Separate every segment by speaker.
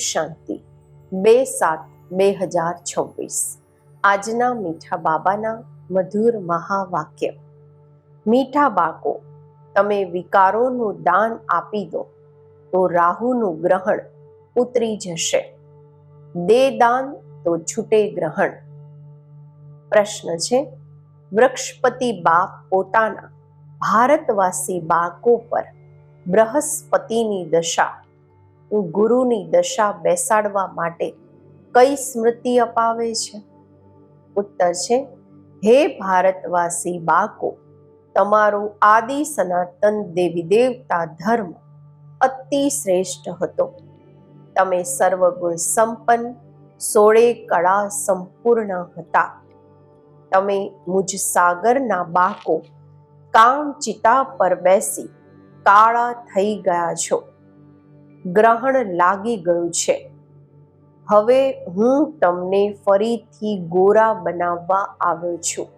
Speaker 1: શાંતિ 2/7/2026 આજના મીઠા બાબાના મધુર મહાવાક્ય. મીઠા બાળકો, તમે વિકારોનું દાન આપી દો તો રાહુનું ગ્રહણ ઉતરી જશે. દે દાન તો છૂટે ગ્રહણ. પ્રશ્ન છે, વૃક્ષપતિ બાપ પોતાના ભારતવાસી બાળકો પર બૃહસ્પતિની દશા, ગુરુની દશા બેસાડવા માટે કઈ સ્મૃતિ અપાવે છે? ઉત્તર છે, હે ભારતવાસી બાળકો, તમારો આદિ સનાતન દેવી દેવતા ધર્મ અતિ શ્રેષ્ઠ હતો. તમે સર્વગુણ સંપન્ન, 16 કળા સંપૂર્ણ હતા. તમે મુજ સાગરના બાળકો કામ ચિતા પર બેસી કાળા થઈ ગયા છો. ગ્રહણ લાગી ગયું છે. હવે હું તમને ફરીથી ગોરા બનાવવા આવ્યો છું.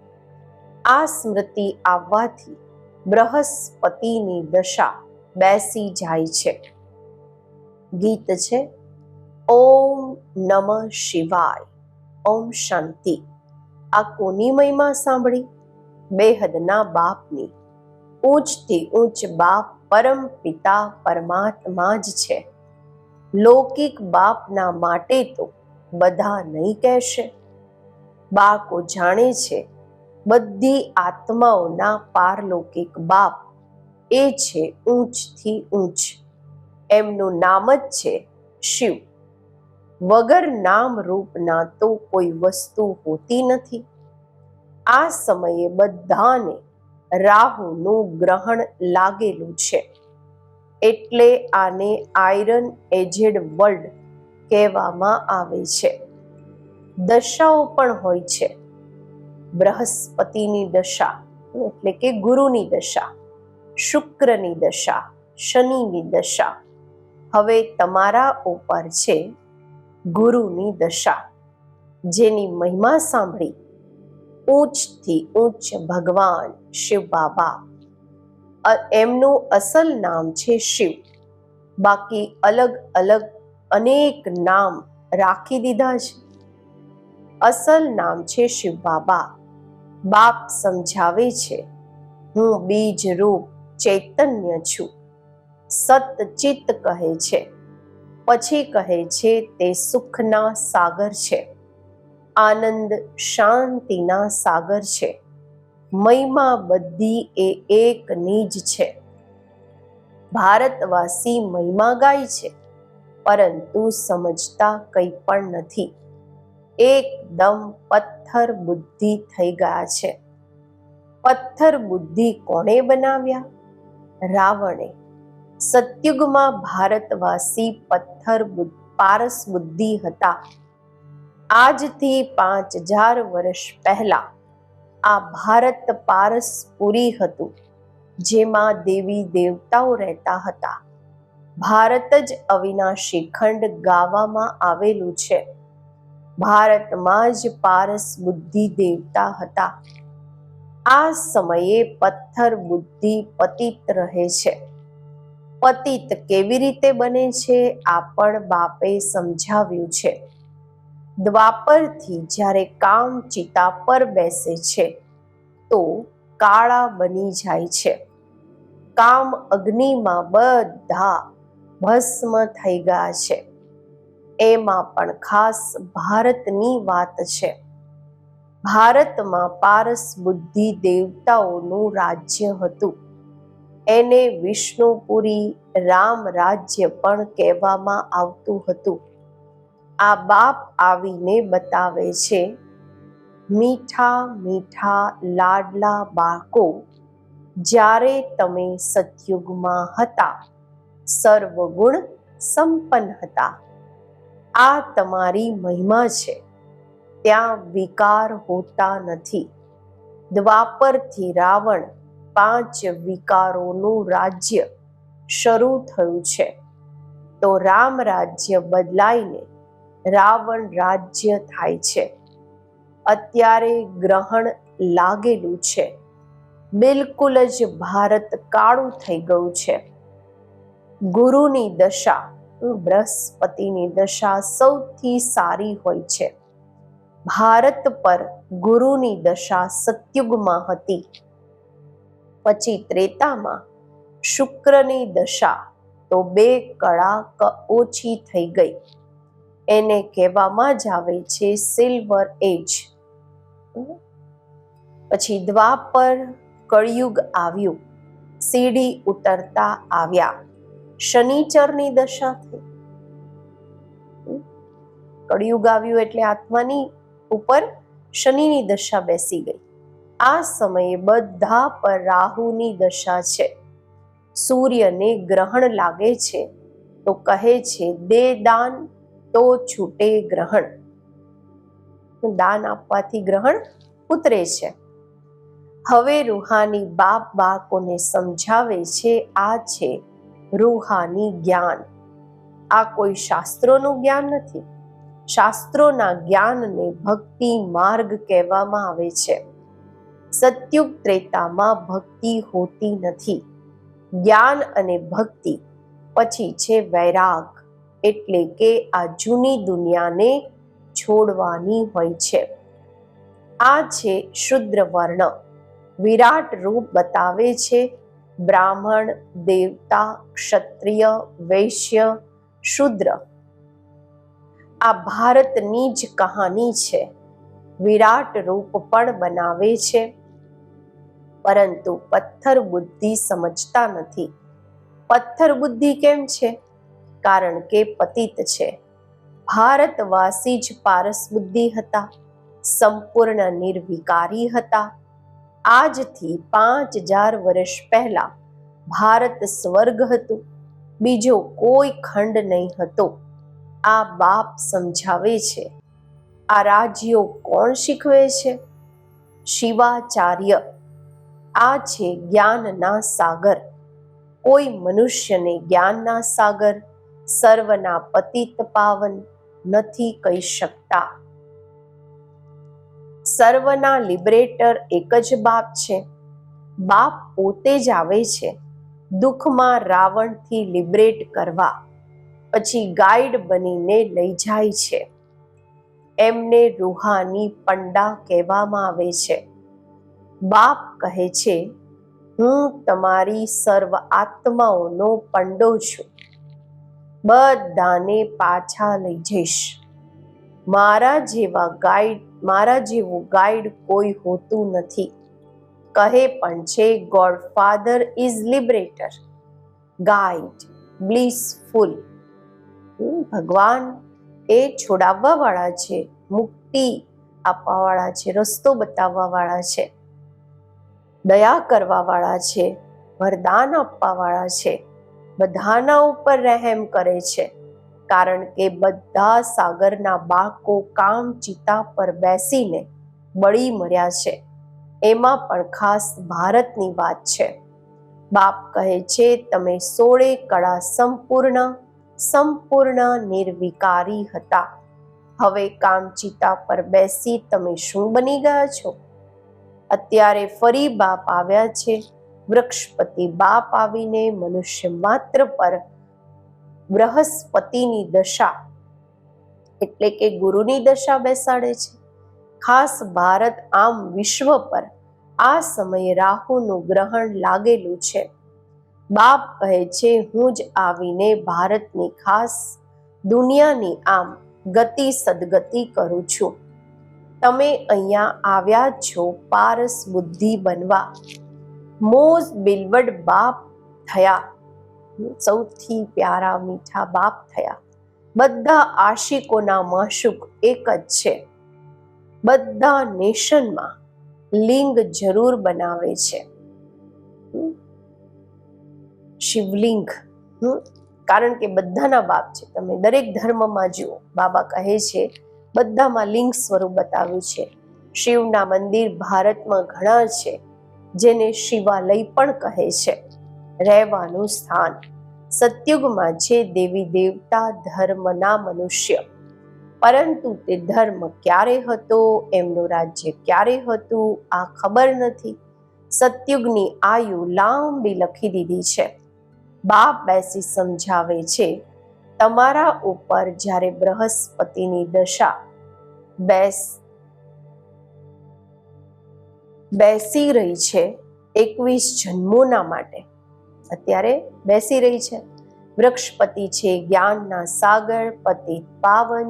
Speaker 1: આ સ્મૃતિ આવવાથી બૃહસ્પતિની દશા બેસી જાય છે. ગીત છે, ઓમ નમઃ શિવાય. ઓમ શાંતિ. આ કોની મહિમા સાંભળી? બેહદના બાપની. ઊંચથી ઊંચ બાપ પરમ પિતા પરમાત્મા જ છે. લૌકિક બાપના માટે તો બધા નહીં કહેશે. બાળકો જાણે છે, બધી આત્માઓના પારલૌકિક બાપ એ છે ઊંચથી ઊંચ. એમનું નામ જ છે શિવ. વગર નામ રૂપના તો કોઈ વસ્તુ હોતી નથી. આ સમયે બધાને રાહુનું ગ્રહણ લાગેલું છે. એટલે આને આયરન એજેડ વર્લ્ડ કહેવામાં આવે છે. દશાઓ પણ હોય છે. બૃહસ્પતિની દશા એટલે કે ગુરુની દશા, શુક્રની દશા, શનિની દશા. હવે તમારા ઉપર છે ગુરુની દશા, જેની મહિમા સાંભળી ઊંચથી ઊંચ ભગવાન શિવ બાબા. એમનું અસલ નામ છે શિવ. બાકી અલગ અલગ અનેક નામ રાખી દીધા છે. અસલ નામ છે શિવ બાબા. બાપ સમજાવે છે, હું બીજ રૂપ ચૈતન્ય છું. સતચિત્ત કહે છે. પછી કહે છે તે સુખના સાગર છે, આનંદ શાંતિના સાગર છે. મહિમા બધી એ એકની જ છે. ભારતવાસી મહિમા ગાય છે, પરંતુ સમજતા કંઈ પણ નથી. એકદમ પથ્થર બુદ્ધિ થઈ ગયા છે. પથ્થર બુદ્ધિ કોણે બનાવ્યા? રાવણે. સતયુગમાં ભારતવાસી પથ્થર પારસ બુદ્ધિ હતા. આજથી 5000 વર્ષ પહેલા આ ભારત પારસપુરી હતું, જેમાં દેવી દેવતાઓ રહેતા હતા. ભારત જ અવિનાશી ખંડ ગાવામાં આવેલું છે. ભારતમાં જ પારસ બુદ્ધિ દેવતા હતા. આ સમયે પથ્થર બુદ્ધિ પતિત રહે છે. પતિત કેવી રીતે બને છે આ પણ બાપે સમજાવ્યું છે. દ્વાપરથી જ્યારે કામ ચિતા પર બેસે છે તો કાળા બની જાય છે. કામ અગ્નિમાં બધા ભસ્મ થઈ ગયા છે. એમાં પણ ખાસ ભારતની વાત છે. ભારતમાં પારસ બુદ્ધિ દેવતાઓનું રાજ્ય હતું. એને વિષ્ણુપુરી રામ રાજ્ય પણ કહેવામાં આવતું હતું. આ બાપ આવીને બતાવે છે, મીઠા મીઠા લાડલા બાળકો, જ્યારે તમે સતયુગમાં હતા, સર્વગુણ સંપન્ન હતા. આ તમારી મહિમા છે. ત્યાં વિકાર હોતા નથી. દ્વાપરથી રાવણ 5 વિકારોનું રાજ્ય શરૂ થયું છે. તો રામ રાજ્ય બદલાઈને રાવણ રાજ્ય થાય છે. અત્યારે ગ્રહણ લાગેલું છે. બિલકુલ જ ભારત કાળું થઈ ગયું છે. ગુરુની દશા બૃહસ્પતિની દશા સૌથી સારી હોય છે. ભારત પર ગુરુની દશા સતયુગમાં હતી. પછી ત્રેતામાં શુક્રની દશા તો 2 કળા ઓછી થઈ ગઈ. એને કહેવામાં જ આવે છે સિલ્વર એજ. પછી દ્વાપર કળિયુગ આવ્યું, સીડી ઉતરતા આવ્યા, શનિચરની દશા થઈ. કળિયુગ આવ્યું એટલે આત્માની ઉપર શનિની દશા બેસી ગઈ. આ સમયે બધા પર રાહુની દશા છે. સૂર્યને ગ્રહણ લાગે છે તો કહે છે દે દાન તો છૂટે ગ્રહણ. દાન આપવાથી ગ્રહણ ઉતરે છે. હવે રૂહાની બાપ બાળકોને સમજાવે છે આ છે રૂહાની જ્ઞાન. આ કોઈ શાસ્ત્રોનું જ્ઞાન નથી. શાસ્ત્રોના જ્ઞાનને ભક્તિ માર્ગ કહેવામાં આવે છે. સતયુગ ત્રેતામાં ભક્તિ હોતી નથી. જ્ઞાન અને ભક્તિ પછી છે વૈરાગ, એટલે કે આ જૂની દુનિયાને છોડવાની હોય છે. આ છે શુદ્ર વર્ણ. વિરાટ રૂપ બતાવે છે. બ્રાહ્મણ, દેવતા, ક્ષત્રિય, વૈશ્ય, શૂદ્ર. આ ભારતની જ કહાની છે. વિરાટ રૂપ પણ બનાવે છે, પરંતુ પથ્થર બુદ્ધિ સમજતા નથી. પથ્થર બુદ્ધિ કેમ છે? કારણ કે પતિત છે. ભારતવાસી જ પારસ બુદ્ધિ હતા, સંપૂર્ણ નિર્વિકારી હતા. આજથી 5000 વર્ષ પહેલા ભારત સ્વર્ગ હતું, બીજો કોઈ ખંડ નહીં હતો. આ બાપ સમજાવે છે. આ રાજ્યો કોણ શીખવે છે? શિવાચાર્ય. આ છે જ્ઞાનના સાગર. કોઈ મનુષ્યને જ્ઞાનના સાગર, સર્વના પતિત પાવન નથી કહી શકતા. સર્વના લિબરેટર એક જ બાપ છે. બાપ પોતે જ આવે છે દુઃખમાં રાવણથી લિબરેટ કરવા, પછી ગાઈડ બનીને લઈ જાય છે. એમને રૂહાની પંડા કહેવામાં આવે છે. બાપ કહે છે હું તમારી સર્વ આત્માઓનો પંડો છું, બધાને પાછા લઈ જઈશ. મારા જેવું ગાઈડ કોઈ હોતું નથી. કહે પણ છે ગોડફાધર ઇઝ લિબરેટર, ગાઈડ બ્લિસફુલ. ભગવાન એ છોડાવવા વાળા છે, મુક્તિ આપવા વાળા છે, રસ્તો બતાવવા વાળા છે, દયા કરવા વાળા છે, વરદાન આપવા વાળા છે, બધાના ઉપર રહેમ કરે છે. કારણ કે બધા સાગરના બાળકો કામ ચિતા પર બેસીને બળી મર્યા છે. એમાં પણ ખાસ ભારતની વાત છે. બાપ કહે છે તમે 16 કળા સંપૂર્ણ નિર્વિકારી હતા. હવે કામચિતા પર બેસી તમે શું બની ગયા છો? અત્યારે ફરી બાપ આવ્યા છે. વૃક્ષપતિ બાપ આવીને મનુષ્ય માત્ર પર બૃહસ્પતિની દશા એટલે કે ગુરુની દશા બેસાડે છે. ખાસ ભારત આમ વિશ્વ પર આ સમયે રાહુનું ગ્રહણ લાગેલું છે. બાપ કહે છે હું જ આવીને ભારતની ખાસ દુનિયાની આમ ગતિ સદગતિ કરું છું. તમે અહીંયા આવ્યા છો પારસ બુદ્ધિ બનવા. મોસ્ટ બિલવડ બાપ થયા, સૌથી પ્યારા મીઠા બાપ થયા. બધા આશિકોના માશુક એક જ છે. બધા નેશનમાં લિંગ જરૂર બનાવે છે, શિવલિંગ. કારણ કે બધાના બાપ છે. તમે દરેક ધર્મમાં જુઓ, બાબા કહે છે બધામાં લિંગ સ્વરૂપ બતાવ્યું છે. શિવના મંદિર ભારતમાં ઘણા છે, જેને શિવાલય પણ કહે છે. રહેવાનું સ્થાન સતયુગમાં છે દેવી દેવતા ધર્મના મનુષ્ય. પરંતુ તે ધર્મ ક્યારે હતો, એમનું રાજ્ય ક્યારે હતું, આ ખબર નથી. સતયુગની આયુ લાંબી લખી દીધી છે. બાપ બેસી સમજાવે છે તમારા ઉપર જ્યારે બૃહસ્પતિની દશા બેસી રહી છે 21 જન્મોના માટે, અત્યારે બેસી રહી છે. વૃક્ષપતિ છે જ્ઞાનના સાગર, પતિ પાવન,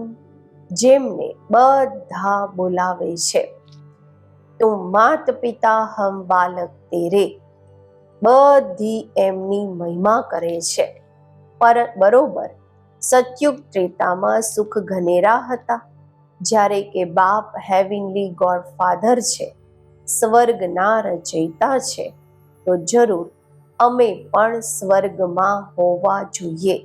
Speaker 1: જેમને બધા બોલાવે છે. તું માત પિતા હમ બાલક તેરે, બધી એમની મહિમા કરે છે. બરોબર સતયુગ ત્રેતામાં સુખ ઘનેરા હતા, જ્યારે કે બાપ હેવિનલી ગોડ ફાધર છે, સ્વર્ગના રચયિતા છે, તો જરૂર અમે પણ સ્વર્ગમાં હોવા જોઈએ.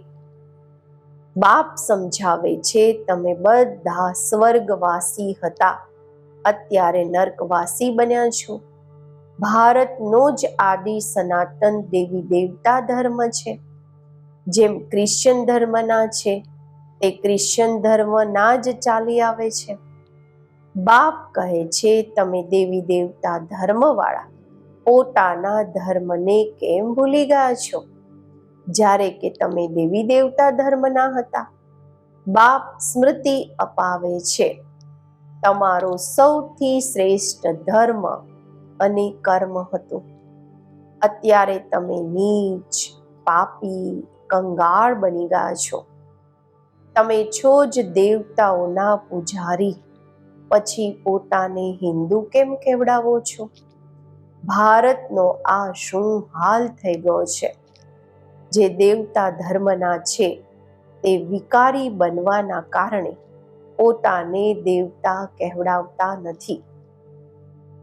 Speaker 1: બાપ સમજાવે છે તમે બધા સ્વર્ગવાસી હતા, અત્યારે નર્કવાસી બન્યા છો. ભારતનો જ આદિ સનાતન દેવી દેવતા ધર્મ છે. જેમ ક્રિશ્ચન ધર્મના છે તે ક્રિશ્ચન ધર્મના જ ચાલી આવે છે. બાપ કહે છે તમે દેવી દેવતા ધર્મવાળા પોતાના ધર્મને કેમ ભૂલી ગયા છો, જ્યારે કે તમે દેવી દેવતા ધર્મના હતા. બાપ સ્મૃતિ અપાવે છે તમારો સૌથી શ્રેષ્ઠ ધર્મ અને કર્મ હતું. અત્યારે તમે નીચ, પાપી, કંગાળ બની ગયા છો. તમે છો જ દેવતાઓના પૂજારી, પછી પોતાને હિન્દુ કેમ કહેવડાવો છો? ભારતનો આ શું હાલ થઈ ગયો છે? જે દેવતા ધર્મના છે તે વિકારી બનવાના કારણે પોતાને દેવતા કહેવડાવતા નથી.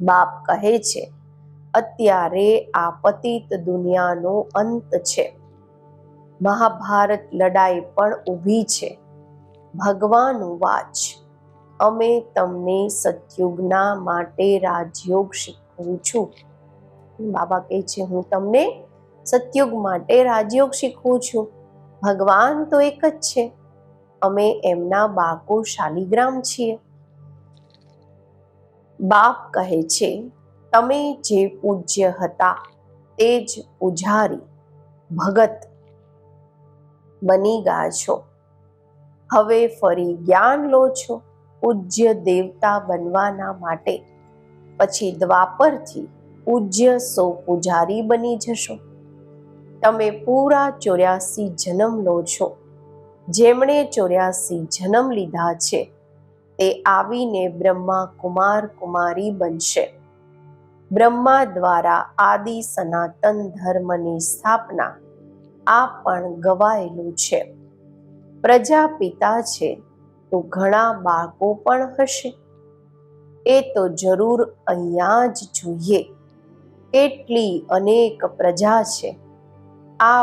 Speaker 1: બાપ કહે છે અત્યારે આ પતિત દુનિયાનો અંત છે. મહાભારત લડાઈ પણ ઊભી છે. ભગવાન વાચ, અમે તમને સતયુગના માટે રાજયોગ શીખવું છું. બાબા કહે છે હું તમને સતયુગ માટે રાજયોગ શીખવું છું. ભગવાન તો એક જ છે, અમે એમના બાળકો શાલિગ્રામ છીએ. બાપ કહે છે તમે જે પૂજ્ય હતા તે જ પૂજારી, ભગત બની ગયા છો. હવે ફરી જ્ઞાન લો છો પૂજ્ય દેવતા બનવાના માટે. પછી દ્વાપરથી પૂજ્ય પૂજારી બની જશો. તમે પૂરા 84 જન્મ લો છો. જેમણે 84 જન્મ લીધા છે તે આવીને બ્રહ્મા કુમાર કુમારી બનશે. બ્રહ્મા દ્વારા આદિ સનાતન ધર્મની સ્થાપના આ પણ ગવાયેલું છે. પ્રજાપિતા છે તો ઘણા બાળકો પણ હશે. એ તો જરૂર અહીંયા જ જોઈએ. કેટલી અનેક પ્રજા છે. આ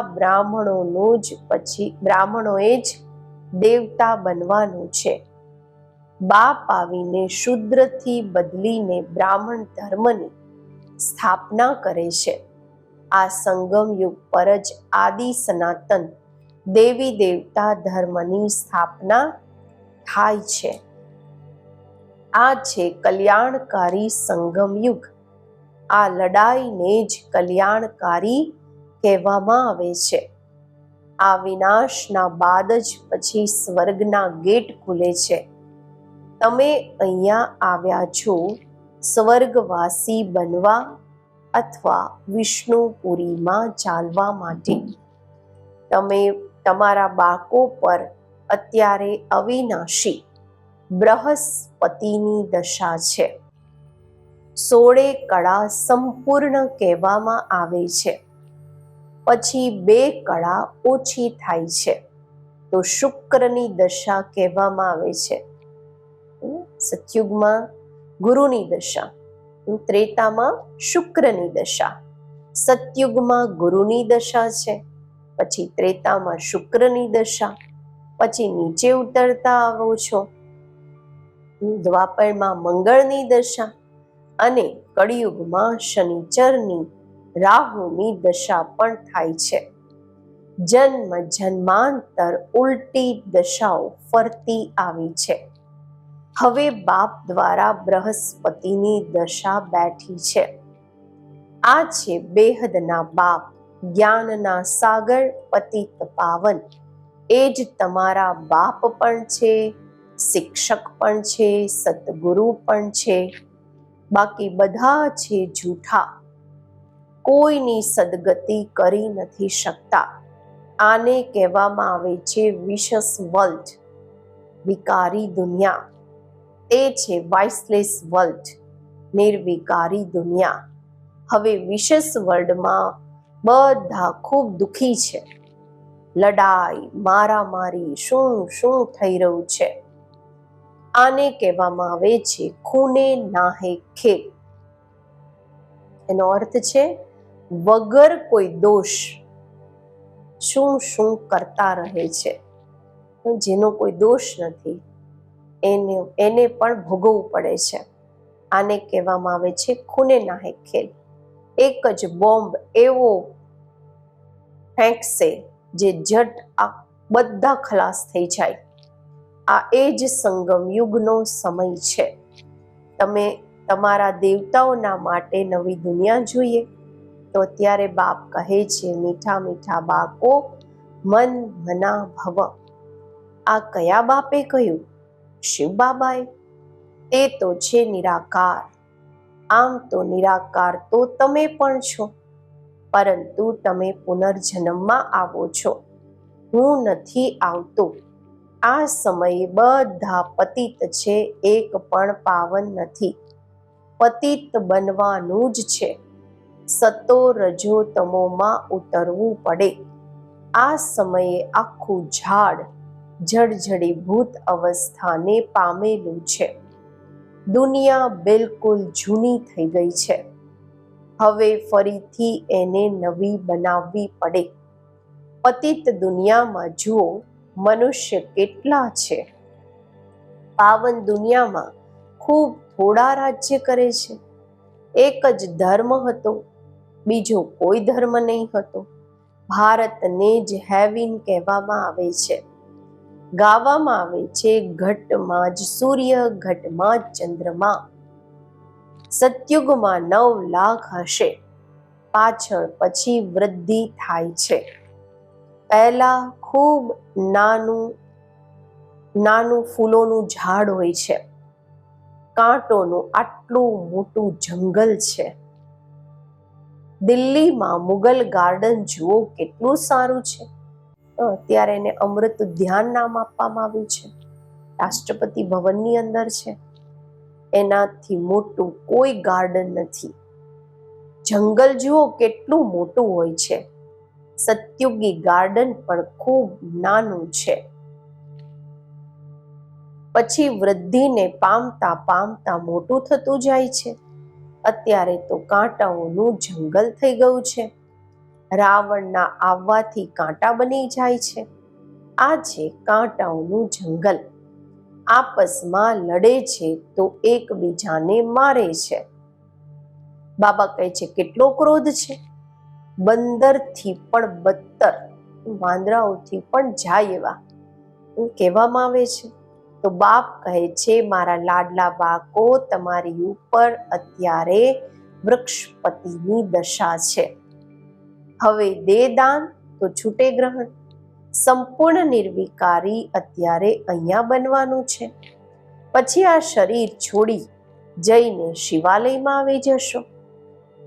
Speaker 1: બ્રાહ્મણોએ જ દેવતા બનવાનું છે. બાપ આવીને શૂદ્રથી બદલીને બ્રાહ્મણ ધર્મની સ્થાપના કરે છે. આ સંગમ યુગ પર જ આદિ સનાતન દેવી દેવતા ધર્મની સ્થાપના થાય છે. આ છે કલ્યાણકારી સંગમ યુગ. આ લડાઈને જ કલ્યાણકારી કહેવામાં આવે છે. આ વિનાશના બાદ જ પછી સ્વર્ગના ગેટ ખુલે છે. તમે અહીંયા આવ્યા છો સ્વર્ગવાસી બનવા અથવા વિષ્ણુપુરીમાં ચાલવા માટે. તમે તમારા બાળકો પર અત્યારે અવિનાશી બૃહસ્પતિની દશા છે. 16 કળા સંપૂર્ણ કહેવામાં આવે છે. પછી 2 કળા ઓછી થાય છે તો શુક્રની દશા કહેવામાં આવે છે. સતયુગમાં ગુરુની દશા, ત્રેતામાં શુક્રની દશા. સતયુગમાં ગુરુની દશા છે, પછી ત્રેતામાં શુક્રની દશા. પછી નીચે ઉતરતા આવો છો, દ્વાપરમાં મંગળની દશા અને કળિયુગમાં શનિચરની રાહુની દશા પણ થાય છે. જન્મ જન્માંતર ઉલટી દશાઓ ફરતી આવી છે. હવે બાપ દ્વારા બૃહસ્પતિની દશા બેઠી છે. આ છે બેહદના બાપ, જ્ઞાનના સાગર, પતિત પાવન. એ જ તમારા બાપ પણ છે, શિક્ષક પણ છે, સદગુરુ પણ છે. બાકી બધા છે જૂઠા, કોઈની સદગતિ કરી નથી શકતા. આને કહેવામાં આવે છે વિશસ વર્લ્ડ, વિકારી દુનિયા. એ છે વાઇસલેસ વર્લ્ડ, નિર્વિકારી દુનિયા. હવે વિશસ વર્લ્ડમાં બધા ખૂબ દુઃખી છે. લડાઈ, મારામારી, શું શું થઈ રહ્યું છે. આને કહેવામાં આવે છે ખૂને નાહે ખેલ. એનો અર્થ છે વગર કોઈ દોષ શું શું કરતા રહે છે. જેનો કોઈ દોષ નથી એને પણ ભોગવવું પડે છે. આને કહેવામાં આવે છે ખૂને નાહે ખેલ. એક જ બોમ્બ એવો ફેંકશે જે જટ આ બધા ખલાસ થઈ જાય. આ એ જ સંગમ યુગનો સમય છે. તમે તમારા દેવતાઓના માટે નવી દુનિયા જોઈએ તો અત્યારે બાપ કહે છે મીઠા મીઠા બાકો મન મના ભવ. આ કયા બાપે કહ્યું? શિવ બાબાએ. તે તો છે નિરાકાર. આમ તો નિરાકાર તો તમે પણ છો, પરંતુ તમે પુનર્જન્મમાં આવો છો. હું નથી આવતો. આ સમયે બધા પતિત છે, એક પણ પાવન નથી. પતિત બનવાનું જ છે. સતો રજો તમોમાં ઉતરવું પડે. આ સમયે આખું ઝાડ જળજડીભૂત અવસ્થાને પામેલું છે. દુનિયા બિલકુલ જૂની થઈ ગઈ છે. હવે ફરીથી એને નવી બનાવવી પડે. પતિત દુનિયામાં જુઓ મનુષ્ય કેટલા છે. પાવન દુનિયામાં ખૂબ થોડા રાજ્ય કરે છે. એક જ ધર્મ હતો, બીજો કોઈ ધર્મ નહીં હતો. ભારતને જ હેવિન કહેવામાં આવે છે. ગાવામાં આવે છે ઘટમાં જ સૂર્ય, ઘટમાં જ ચંદ્રમા. સતયુગમાં 9 લાખ હશે, પાછળ પછી વૃદ્ધિ થાય છે. પહેલા ખૂબ નાનું ફૂલોનું ઝાડ હોય છે. કાંટોનું આટલું મોટું જંગલ છે. દિલ્હીમાં મુગલ ગાર્ડન જુઓ કેટલું સારું છે. અત્યારે એને અમૃત ઉદ્યાન નામ આપવામાં આવ્યું છે. રાષ્ટ્રપતિ ભવનની અંદર છે. એનાથી મોટું કોઈ ગાર્ડન નથી. જંગલ જુઓ કેટલું મોટું હોય છે. સતયુગી ગાર્ડન પણ ખૂબ નાનું છે. પછી વૃદ્ધિને પામતા પામતા મોટું થતું જાય છે. અત્યારે તો કાંટાઓનું જંગલ થઈ ગયું છે. રાવણના આવવાથી કાંટા બની જાય છે. આ છે કાંટાઓનું જંગલ. આપસમાં લડે છે તો એકબીજાને મારે છે. બાબા કહે છે કેટલો ક્રોધ છે. બંદરથી પણ બદતર, વાંદરાઓથી પણ જાય એવા કહેવામાં આવે છે. તો બાપ કહે છે મારા લાડલા બાકો, તમારી ઉપર અત્યારે વૃક્ષપતિની દશા છે. હવે દે દાન તો છૂટે ગ્રહણ. સંપૂર્ણ નિર્વિકારી અત્યારે અહીંયા બનવાનું છે. પછી આ શરીર છોડી જઈને શિવાલયમાં આવી જશો.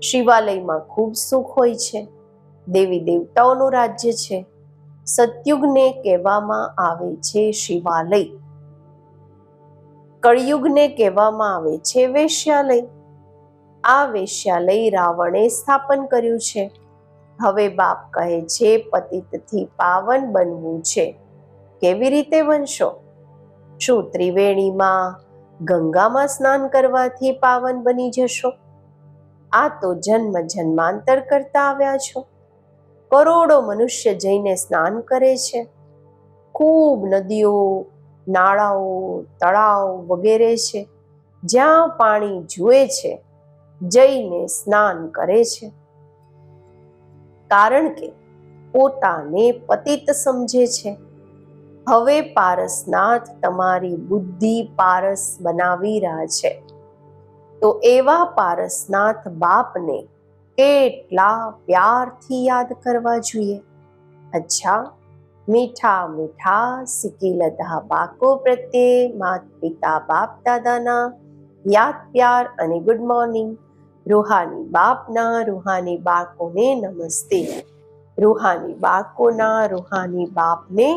Speaker 1: શિવાલયમાં ખૂબ સુખ હોય છે. દેવી દેવતાઓનું રાજ્ય છે. સતયુગને કહેવામાં આવે છે શિવાલય. કળિયુગને કહેવામાં આવે છે વેશ્યાલય. આ વેશ્યાલય રાવણે સ્થાપન કર્યું છે. હવે બાપ કહે છે પતિતથી પાવન બનવું છે. કેવી રીતે બનશો? શું ત્રિવેણીમાં, ગંગામાં સ્નાન કરવાથી પાવન બની જશો? આ તો જન્મ જન્માંતર કરતા આવ્યા છો. કરોડો મનુષ્ય જઈને સ્નાન કરે છે. ખૂબ નદીઓ, નાળાઓ, તળાવ વગેરે છે. જ્યાં પાણી જુએ છે જઈને સ્નાન કરે છે. કારણ કે પોતાને પતિત સમજે છે. હવે પારસનાથ તમારી બુદ્ધિ પારસ બનાવી રહ્યા છે. તો એવા પારસનાથ બાપને કેટલા પ્યારથી યાદ કરવા જોઈએ. અચ્છા, મીઠા મીઠા સિકી લધા બાકો પ્રત્યે માત પિતા બાપ દાદાના યાદ પ્યાર અને ગુડ મોર્નિંગ. રૂહાની બાપના રૂહાની બાળકોને નમસ્તે. રૂહાની બાળકોના રૂહાની બાપને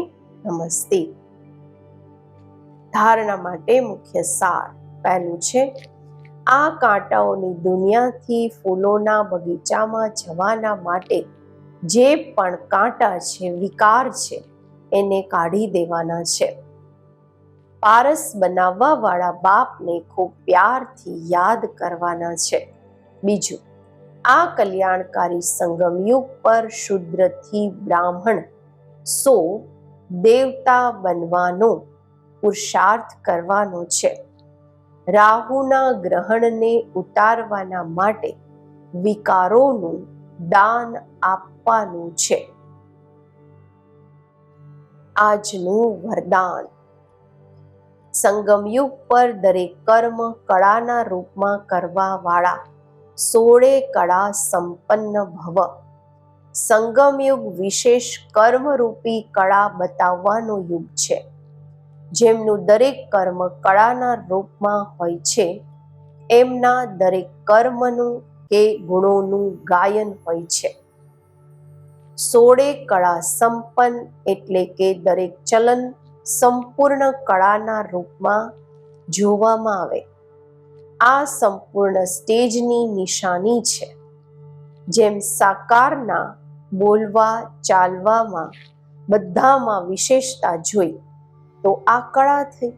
Speaker 1: નમસ્તે. ધારણા માટે મુખ્ય સાર. પહેલું છે, આ કાંટાઓની દુનિયાથી ફૂલોના બગીચામાં જવાના માટે જે પણ કાંટા છે, વિકાર છે, એને કાઢી દેવાના છે. પારસ બનાવવા વાળા બાપને ખૂબ પ્યારથી યાદ કરવાના છે. બીજું, આ કલ્યાણકારી સંગમયુગ પર શુદ્રથી બ્રાહ્મણ દેવતા બનવાનો પુરુષાર્થ કરવાનો છે. રાહુના ગ્રહણને ઉતારવાના માટે વિકારોનું દાન આપવાનું છે. આજનું વરદાન. સંગમયુગ પર દરેક કર્મ કળાના રૂપમાં કરવા વાળા 16 કળા સંપન્ન ભવ. સંગમયુગ વિશેષ કર્મરૂપી કળા બતાવવાનો યુગ છે. જેમનું દરેક કર્મ કળાના રૂપમાં હોય છે, એમના દરેક કર્મનું કે ગુણોનું ગાયન હોય છે. 16 કળા સંપન્ન એટલે કે દરેક ચલન સંપૂર્ણ કળાના રૂપમાં જોવામાં આવે. આ સંપૂર્ણ સ્ટેજની નિશાની છે. જેમ સાકારના બોલવા ચાલવામાં બધામાં વિશેષતા જોઈ તો આ કળા થઈ.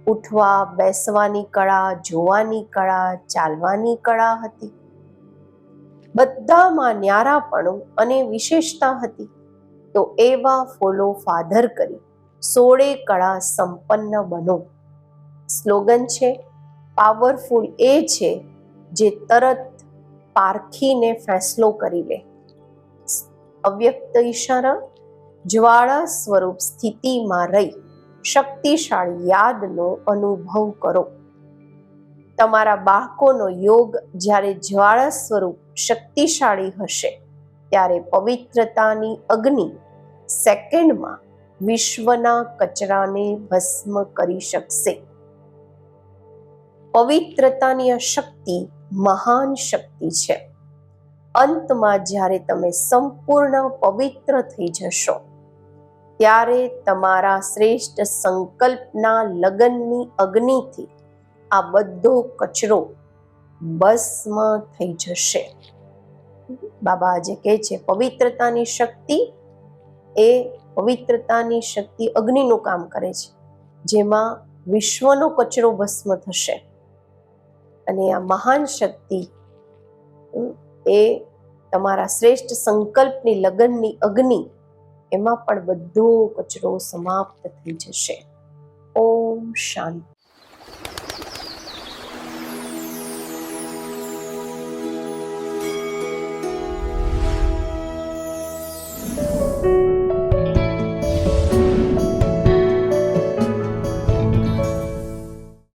Speaker 1: ઉઠવા બેસવાની કળા, જોવાની કળા, ચાલવાની કળા હતી. બધામાં ન્યારાપણું અને વિશેષતા હતી. તો એવા ફોલો ફાધર કરી 16 કળા સંપન્ન બનો. સ્લોગન છે, પાવરફુલ એ છે જે તરત પારખીને ફેંસલો કરી લે. અવ્યક્ત ઈશારા, જ્વાળા સ્વરૂપ સ્થિતિમાં રહી શક્તિશાળી યાદનો અનુભવ કરો. તમારા બાળકોનો યોગ જ્યારે જ્વાળા સ્વરૂપ શક્તિશાળી હશે, ત્યારે પવિત્રતાની અગ્નિ સેકન્ડમાં વિશ્વના કચરાને ભસ્મ કરી શકશે. પવિત્રતાની આ શક્તિ મહાન શક્તિ છે. અંતમાં જ્યારે તમે સંપૂર્ણ પવિત્ર થઈ જશો, ત્યારે તમારા શ્રેષ્ઠ સંકલ્પના લગનની અગ્નિથી આ બધો કચરો ભસ્મ થઈ જશે. બાબા આજે કહે છે, પવિત્રતાની શક્તિ એ પવિત્રતાની શક્તિ અગ્નિનું કામ કરે છે, જેમાં વિશ્વનો કચરો ભસ્મ થશે. અને આ મહાન શક્તિ એ તમારા શ્રેષ્ઠ સંકલ્પની લગનની અગ્નિ, એમાં પણ બધો કચરો સમાપ્ત થઈ જશે. ઓમ શાંતિ.